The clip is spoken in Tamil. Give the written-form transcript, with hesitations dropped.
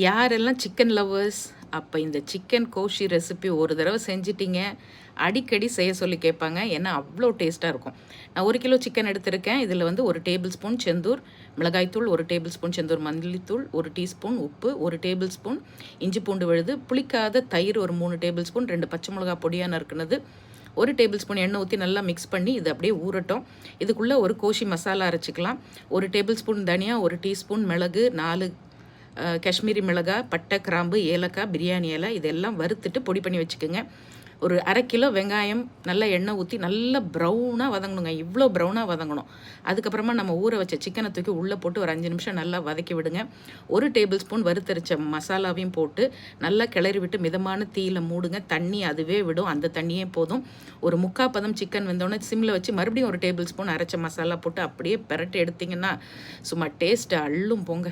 யாரெல்லாம் சிக்கன் லவ்வர்ஸ், அப்போ இந்த சிக்கன் கோஷி ரெசிபி ஒரு தடவை செஞ்சிட்டிங்க, அடிக்கடி செய்ய சொல்லி கேட்பாங்க. ஏன்னா அவ்வளோ டேஸ்ட்டாக இருக்கும். நான் 1 கிலோ சிக்கன் எடுத்திருக்கேன். இதில் வந்து 1 டேபிள் ஸ்பூன் செந்தூர் மிளகாய்த்தூள், 1 டேபிள் ஸ்பூன் செந்தூர் மல்லித்தூள், 1 டீஸ்பூன் உப்பு, 1 டேபிள் ஸ்பூன் இஞ்சி பூண்டு விழுது, புளிக்காத தயிர் ஒரு 3 டேபிள் ஸ்பூன், 2 பச்சை மிளகா பொடியாக நறுக்குனது, 1 டேபிள் ஸ்பூன் எண்ணெய் ஊற்றி நல்லா மிக்ஸ் பண்ணி இது அப்படியே ஊறட்டும். இதுக்குள்ளே ஒரு கோஷி மசாலா அரைச்சிக்கலாம். 1 டேபிள் ஸ்பூன் தனியா, 1 டீஸ்பூன் மிளகு, 4 காஷ்மீரி மிளகாய், பட்டை, கிராம்பு, ஏலக்காய், பிரியாணி இலை இதெல்லாம் வறுத்துட்டு பொடி பண்ணி வச்சுக்கோங்க. ஒரு 1/2 கிலோ வெங்காயம் நல்லா எண்ணெய் ஊற்றி நல்லா ப்ரௌனாக வதங்கணுங்க. இவ்வளோ ப்ரௌனாக வதங்கணும். அதுக்கப்புறமா நம்ம ஊற வச்ச சிக்கனை தூக்கி உள்ளே போட்டு ஒரு 5 நிமிஷம் நல்லா வதக்கி விடுங்க. 1 டேபிள் ஸ்பூன் வறுத்தரைச்ச மசாலாவையும் போட்டு நல்லா கிளறி விட்டு மிதமான தீயில மூடுங்க. தண்ணி அதுவே விடும், அந்த தண்ணியே போதும். ஒரு 3/4 பதம் சிக்கன் வெந்தோடனே சிம்மில் வச்சு மறுபடியும் 1 டேபிள் ஸ்பூன் அரைச்ச மசாலா போட்டு அப்படியே பெரட்டி எடுத்திங்கன்னா சும்மா டேஸ்ட்டு அள்ளும் போங்க.